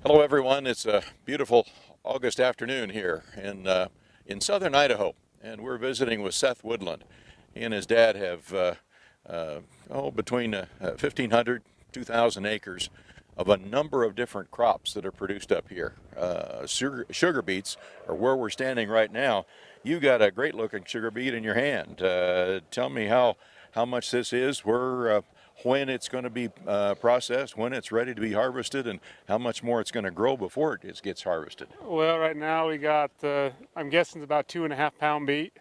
Hello, everyone. It's a beautiful August afternoon here in southern Idaho, and we're visiting with Seth Woodland. He and his dad have between 1,500, 2,000 acres of a number of different crops that are produced up here. Sugar beets are where we're standing right now. You got a great-looking sugar beet in your hand. Tell me how much this is. When it's going to be processed, when it's ready to be harvested, and how much more it's going to grow before it gets harvested. Well, right now we got, I'm guessing it's about 2.5 pound beet.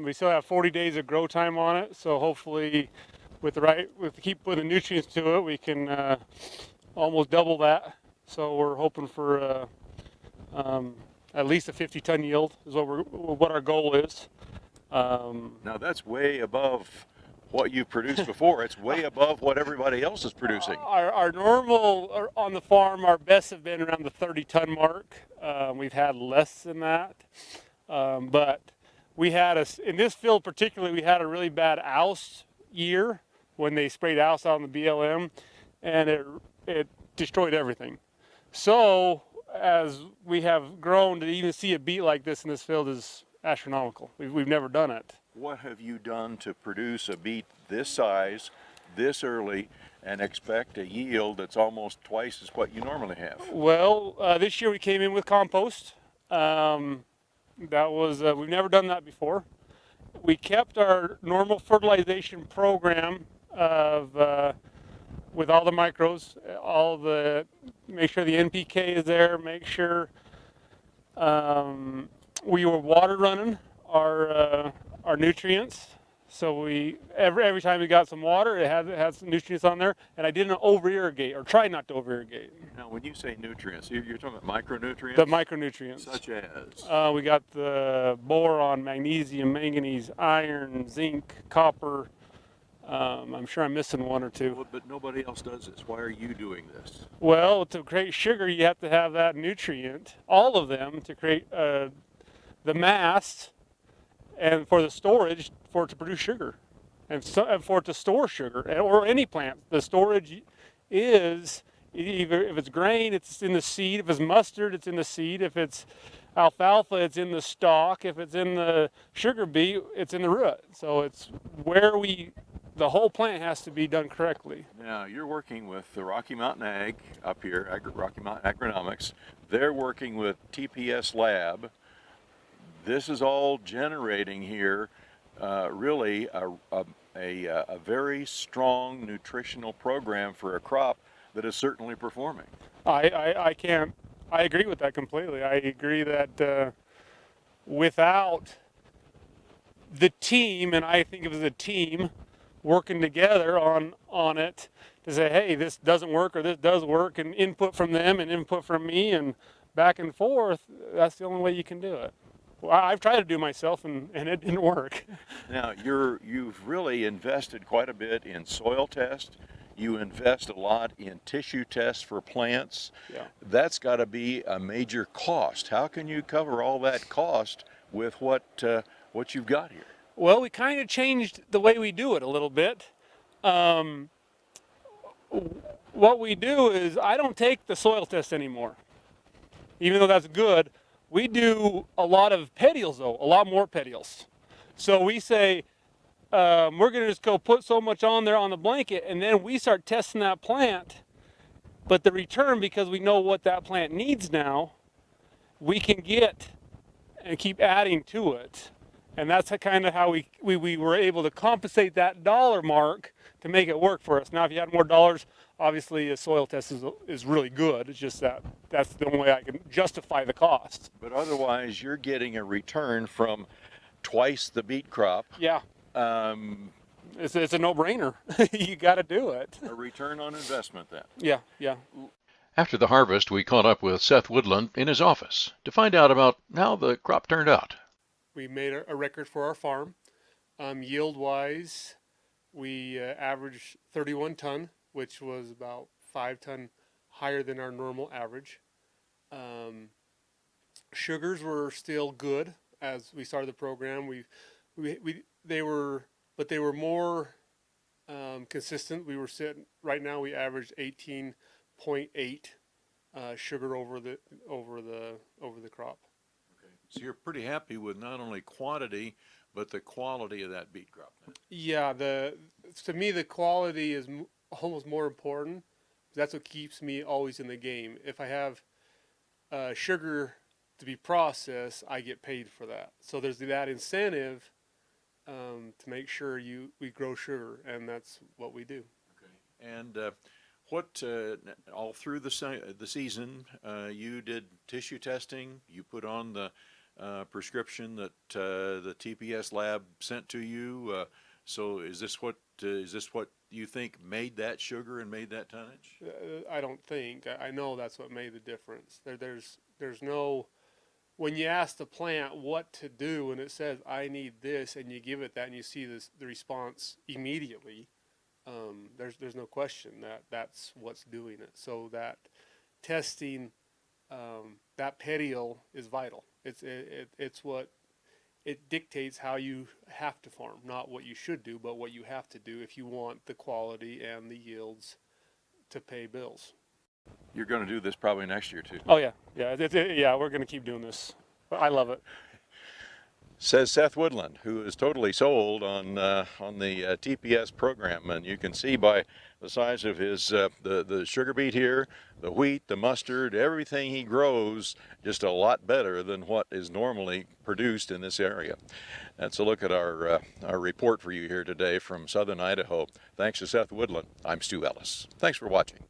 We still have 40 days of grow time on it, so hopefully keep putting nutrients to it, we can almost double that. So we're hoping for at least a 50-ton yield is what our goal is. Now that's way above what you've produced before. It's way above what everybody else is producing. Our normal on the farm, our best have been around the 30-ton mark. We've had less than that, but in this field particularly, we had a really bad oust year when they sprayed oust out on the BLM, and it destroyed everything. So as we have grown, to even see a beet like this in this field is astronomical. We've never done it. What have you done to produce a beet this size, this early, and expect a yield that's almost twice as what you normally have? Well, this year we came in with compost. We've never done that before. We kept our normal fertilization program with all the micros, make sure the NPK is there, make sure we were water running our nutrients. So every time we got some water, it had some nutrients on there, and I didn't over irrigate, or try not to over irrigate. Now, when you say nutrients, you're talking about micronutrients? The micronutrients. Such as? We got the boron, magnesium, manganese, iron, zinc, copper. I'm sure I'm missing one or two. Well, but nobody else does this. Why are you doing this? Well, to create sugar, you have to have that nutrient, all of them, to create the mass, and for the storage, for it to produce sugar, and for it to store sugar, or any plant. The storage is either, if it's grain, it's in the seed. If it's mustard, it's in the seed. If it's alfalfa, it's in the stalk. If it's in the sugar beet, it's in the root. So it's the whole plant has to be done correctly. Now, you're working with the Rocky Mountain Ag up here, Rocky Mountain Agronomics. They're working with TPS Lab. This is all generating here really a very strong nutritional program for a crop that is certainly performing. I agree with that completely. I agree that without the team, and I think of it as a team working together on it to say, hey, this doesn't work or this does work, and input from them and input from me and back and forth, that's the only way you can do it. Well, I've tried to do myself, and it didn't work. Now, you've really invested quite a bit in soil test. You invest a lot in tissue tests for plants. Yeah. That's got to be a major cost. How can you cover all that cost with what you've got here? Well, we kind of changed the way we do it a little bit. What we do is I don't take the soil test anymore, even though that's good. We do a lot of petioles, though, a lot more petioles. So we say, we're going to just go put so much on there on the blanket, and then we start testing that plant. But the return, because we know what that plant needs now, we can get and keep adding to it. And that's kind of how we were able to compensate that dollar mark to make it work for us. Now, if you had more dollars, obviously a soil test is really good. It's just that's the only way I can justify the cost. But otherwise, you're getting a return from twice the beet crop. Yeah. It's a no-brainer. You got to do it. A return on investment then. Yeah, yeah. After the harvest, we caught up with Seth Woodland in his office to find out about how the crop turned out. We made a record for our farm. Yield-wise, we averaged 31 ton, which was about 5 ton higher than our normal average. Sugars were still good as we started the program. They were more consistent. We were sitting right now. We averaged 18.8 sugar over the crop. So you're pretty happy with not only quantity, but the quality of that beet crop. Yeah, to me the quality is almost more important. That's what keeps me always in the game. If I have sugar to be processed, I get paid for that. So there's that incentive to make sure we grow sugar, and that's what we do. Okay. And what all through the season you did tissue testing? You put on the prescription that the TPS Lab sent to you. So is this what you think made that sugar and made that tonnage? I don't think. I know that's what made the difference. There's no, when you ask the plant what to do and it says I need this, and you give it that and you see the response immediately, there's no question that's what's doing it. So that testing, that petiole is vital. It's what it dictates how you have to farm, not what you should do, but what you have to do if you want the quality and the yields to pay bills. You're going to do this probably next year too. Oh yeah, yeah, we're going to keep doing this. I love it. Says Seth Woodland, who is totally sold on the TPS program, and you can see by the size of his the sugar beet here, the wheat, the mustard, everything he grows just a lot better than what is normally produced in this area. That's a look at our report for you here today from southern Idaho. Thanks to Seth Woodland, I'm Stu Ellis. Thanks for watching.